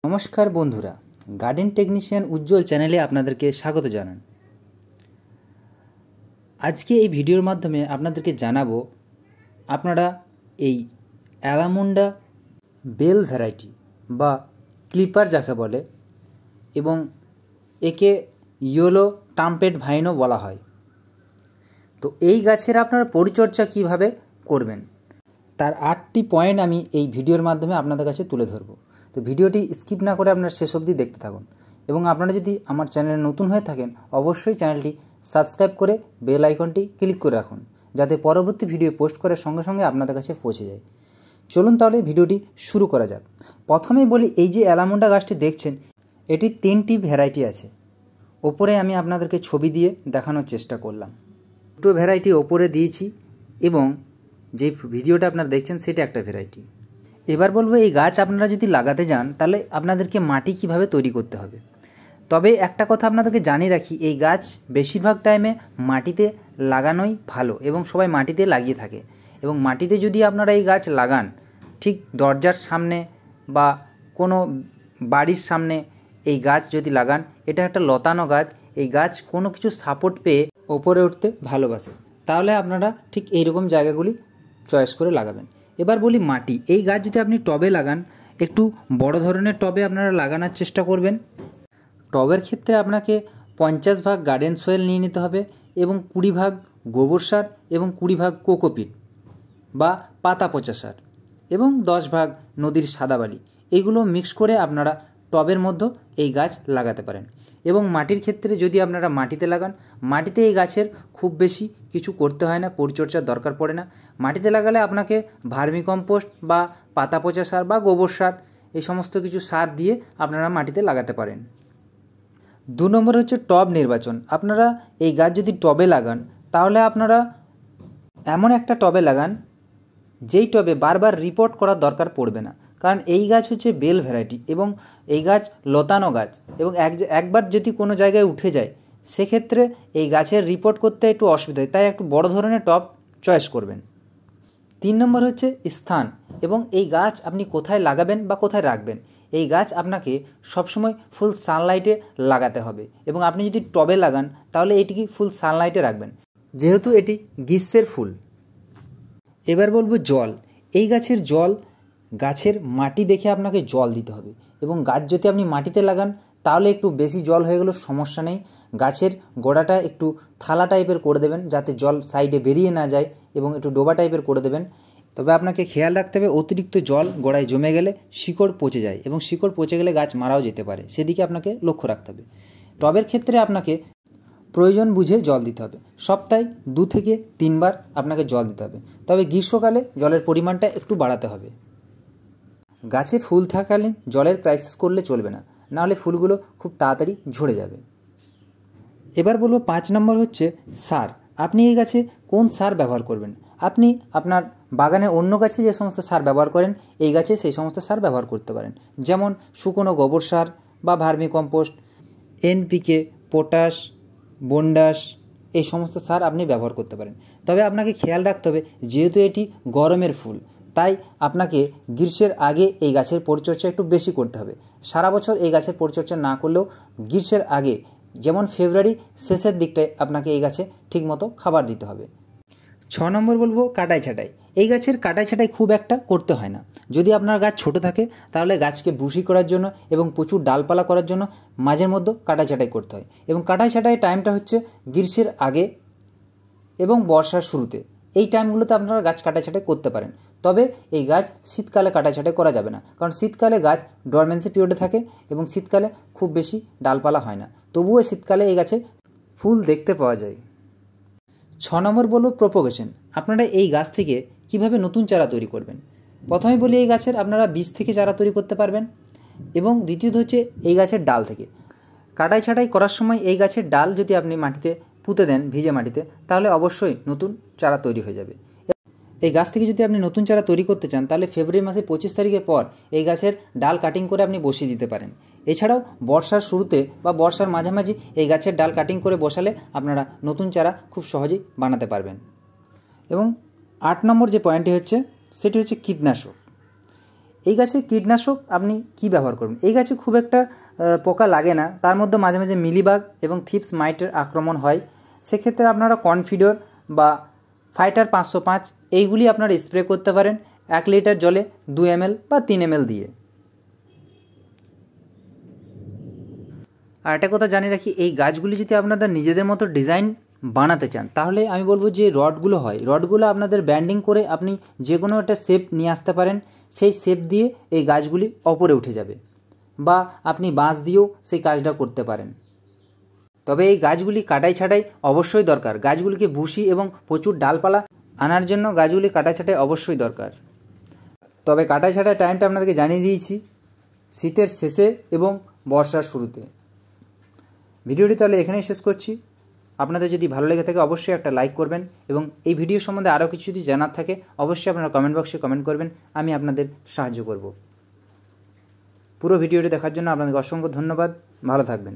নমস্কার বন্ধুরা, garden technician উজ্জ্বল চ্যানেলে আপনাদেরকে স্বাগত জানান। আজকে এই ভিডিওর মাধ্যমে আপনাদেরকে জানাবো আপনারা এই অ্যালামুন্ডা বেল ভ্যারাইটি বা ক্লিপার যাকে বলে এবং একে ইয়েলো টাম্পেট ভাইনও বলা হয়, তো এই গাছের আপনারা পরিচর্যা কিভাবে করবেন তার 8টি পয়েন্ট আমি এই ভিডিওর মাধ্যমে আপনাদের কাছে তুলে ধরবো। তো ভিডিওটি স্কিপ না করে আপনারা শেষ অবধি দেখতে থাকুন এবং আপনারা যদি আমার চ্যানেলে নতুন হয়ে থাকেন অবশ্যই চ্যানেলটি সাবস্ক্রাইব করে বেল আইকনটি ক্লিক করে রাখুন, যাতে পরবর্তী ভিডিও পোস্ট করার সঙ্গে সঙ্গে আপনাদের কাছে পৌঁছে যায়। চলুন তাহলে ভিডিওটি শুরু করা যাক। প্রথমেই বলি, এই যে অ্যালামুন্ডা গাছটি দেখছেন এটি 3টি ভ্যারাইটি আছে। ওপরে আমি আপনাদেরকে ছবি দিয়ে দেখানোর চেষ্টা করলাম। দুটো ভ্যারাইটি ওপরে দিয়েছি এবং যে ভিডিওটা আপনারা দেখছেন সেটা একটা ভ্যারাইটি। এবার বলবো, এই গাছ আপনারা যদি লাগাতে যান তাহলে আপনাদেরকে মাটি কিভাবে তৈরি করতে হবে। তবে একটা কথা আপনাদেরকে জানিয়ে রাখি, এই গাছ বেশিরভাগ টাইমে মাটিতে লাগানোই ভালো এবং সবাই মাটিতে লাগিয়ে থাকে। এবং মাটিতে যদি আপনারা এই গাছ লাগান, ঠিক দরজার সামনে বা কোনো বাড়ির সামনে এই গাছ যদি লাগান, এটা একটা লতানো গাছ। এই গাছ কোনো কিছু সাপোর্ট পেয়ে ওপরে উঠতে ভালোবাসে, তাহলে আপনারা ঠিক এইরকম জায়গাগুলি চয়েস করে লাগাবেন। এবার বলি মাটি। এই গাছ যদি আপনি টবে লাগান, একটু বড় ধরনের টবে আপনারা লাগানোর চেষ্টা করবেন। টবের ক্ষেত্রে আপনাকে 50 ভাগ গার্ডেন সয়েল নিয়ে নিতে হবে এবং 20 ভাগ গোবর সার এবং 20 ভাগ কোকোপিট বা পাতা পচা সার এবং 10 ভাগ নদীর সাদা বালি, এইগুলো মিক্স করে আপনারা টবের মধ্যে এই গাছ লাগাতে পারেন। এবং মাটির ক্ষেত্রে যদি আপনারা মাটিতে লাগান, মাটিতে এই গাছের খুব বেশি কিছু করতে হয় না, পরিচর্যার দরকার পড়ে না। মাটিতে লাগালে আপনাকে ভার্মি কম্পোস্ট বা পাতা পচা সার বা গোবর সার এই সমস্ত কিছু সার দিয়ে আপনারা মাটিতে লাগাতে পারেন। 2 নম্বর হচ্ছে টব নির্বাচন। আপনারা এই গাছ যদি টবে লাগান তাহলে আপনারা এমন একটা টবে লাগান যেই টবে বারবার রিপোর্ট করার দরকার পড়বে না, কারণ এই গাছ হচ্ছে বেল ভ্যারাইটি এবং এই গাছ লতানো গাছ এবং একবার যদি কোনো জায়গায় উঠে যায় সেক্ষেত্রে এই গাছের রিপোর্ট করতে একটু অসুবিধা হয়, তাই একটু বড় ধরনের টব চয়েস করবেন। 3 নম্বর হচ্ছে স্থান এবং এই গাছ আপনি কোথায় লাগাবেন বা কোথায় রাখবেন। এই গাছ আপনাকে সবসময় ফুল সানলাইটে লাগাতে হবে এবং আপনি যদি টবে লাগান তাহলে এটিকে ফুল সানলাইটে রাখবেন, যেহেতু এটি গ্রীষ্মের ফুল। এবার বলবো জল। এই গাছের জল, গাছের মাটি দেখে আপনাকে জল দিতে হবে এবং গাছ যদি আপনি মাটিতে লাগান তাহলে একটু বেশি জল হয়ে গেলেও সমস্যা নেই। গাছের গোড়াটা একটু থালা টাইপের করে দেবেন যাতে জল সাইডে বেরিয়ে না যায় এবং একটু ডোবা টাইপের করে দেবেন। তবে আপনাকে খেয়াল রাখতে হবে অতিরিক্ত জল গোড়ায় জমে গেলে শিকড় পচে যায় এবং শিকড় পচে গেলে গাছ মারাও যেতে পারে, সেদিকে আপনাকে লক্ষ্য রাখতে হবে। টবের ক্ষেত্রে আপনাকে প্রয়োজন বুঝে জল দিতে হবে। সপ্তাহে 2 থেকে 3 বার আপনাকে জল দিতে হবে, তবে গ্রীষ্মকালে জলের পরিমাণটা একটু বাড়াতে হবে। গাছে ফুল থাকাকালীন জলের ক্রাইসিস করলে চলবে না, নাহলে ফুলগুলো খুব তাড়াতাড়ি ঝরে যাবে। এবার বলবো 5 নম্বর হচ্ছে সার। আপনি এই গাছে কোন সার ব্যবহার করবেন। আপনি আপনার বাগানে অন্য গাছে যে সমস্ত সার ব্যবহার করেন এই গাছে সেই সমস্ত সার ব্যবহার করতে পারেন, যেমন শুকনো গোবর সার বা ভার্মি কম্পোস্ট, NPK, পটাশ, বন্ডাস, এই সমস্ত সার আপনি ব্যবহার করতে পারেন। তবে আপনাকে খেয়াল রাখতে হবে, যেহেতু এটি গরমের ফুল তাই আপনাকে গ্রীষ্মের আগে এই গাছের পরিচর্যা একটু বেশি করতে হবে। সারা বছর এই গাছের পরিচর্যা না করলেও গ্রীষ্মের আগে, যেমন ফেব্রুয়ারি শেষের দিকটায় আপনাকে এই গাছে ঠিকমতো খাবার দিতে হবে। 6 নম্বর বলবো কাটাই ছাঁটাই। এই গাছের কাটাই ছাঁটাই খুব একটা করতে হয় না। যদি আপনার গাছ ছোট থাকে তাহলে গাছকে বুশি করার জন্য এবং প্রচুর ডালপালা করার জন্য মাঝের মধ্যে কাটাই ছাঁটাই করতে হয় এবং কাটাই ছাঁটাই টাইমটা হচ্ছে গ্রীষ্মের আগে এবং বর্ষার শুরুতে। এই টাইমগুলোতে আপনারা গাছ কাটাই ছাঁটাই করতে পারেন। তবে এই গাছ শীতকালে কাটাই ছাঁটাই করা যাবে না, কারণ শীতকালে গাছ ডরমেন্সি পিরিয়ডে থাকে এবং শীতকালে খুব বেশি ডালপালা হয় না, তবুও শীতকালে এই গাছে ফুল দেখতে পাওয়া যায়। 6 নম্বর বলবো প্রোপোগেশন। আপনারা এই গাছ থেকে কিভাবে নতুন চারা তৈরি করবেন। প্রথমে বলি, এই গাছের আপনারা বীজ থেকে চারা তৈরি করতে পারবেন এবং দ্বিতীয়ত হচ্ছে এই গাছের ডাল থেকে। কাটাই ছাঁটাই করার সময় এই গাছের ডাল যদি আপনি মাটিতে পুঁতে দেন, ভিজে মাটিতে, তাহলে অবশ্যই নতুন চারা তৈরি হয়ে যাবে। এই গাছ থেকে যদি আপনি নতুন চারা তৈরি করতে চান তাহলে ফেব্রুয়ারি মাসে 25 তারিখের পর এই গাছের ডাল কাটিং করে আপনি বসিয়ে দিতে পারেন। এছাড়াও বর্ষার শুরুতে বা বর্ষার মাঝামাঝি এই গাছের ডাল কাটিং করে বসালে আপনারা নতুন চারা খুব সহজেই বানাতে পারবেন। এবং 8 নম্বর যে পয়েন্টটি হচ্ছে সেটি হচ্ছে কীটনাশক। এই গাছে কীটনাশক আপনি কি ব্যবহার করবেন? এই গাছে খুব একটা পোকা লাগে না, তার মধ্যে মাঝে মাঝে মিলিবাগ এবং থিপস মাইটের আক্রমণ হয়। সেক্ষেত্রে আপনারা কনফিডর বা ফাইটার 505 এইগুলি আপনারা স্প্রে করতে পারেন 1 লিটার জলে 2 ml বা 3 ml দিয়ে। আর একটা কথা জানিয়ে রাখি, এই গাছগুলি যদি আপনাদের নিজেদের মতো ডিজাইন বানাতে চান তাহলে আমি বলবো যে রডগুলো হয়, রডগুলো আপনাদের ব্যান্ডিং করে আপনি যে কোনো একটা শেপ নিয়ে আসতে পারেন, সেই শেপ দিয়ে এই গাছগুলি ওপরে উঠে যাবে, বা আপনি বাঁশ দিয়েও সেই কাজটা করতে পারেন। তবে এই গাছগুলি কাটাই ছাঁটাই অবশ্যই দরকার। গাছগুলিকে ভুসি এবং প্রচুর ডালপালা আনার জন্য গাছগুলি কাটাই ছাঁটাই অবশ্যই দরকার। তবে কাটাই ছাঁটাই টাইমটা আপনাদেরকে জানিয়ে দিয়েছি, শীতের শেষে এবং বর্ষার শুরুতে। ভিডিওটি তাহলে এখানেই শেষ করছি। আপনাদের যদি ভালো লেগে থাকে অবশ্যই একটা লাইক করবেন, এবং এই ভিডিও সম্বন্ধে আরও কিছু যদি জানার থাকে অবশ্যই আপনারা কমেন্ট বক্সে কমেন্ট করবেন, আমি আপনাদের সাহায্য করব। পুরো ভিডিওটি দেখার জন্য আপনাদের অসংখ্য ধন্যবাদ। ভালো থাকবেন।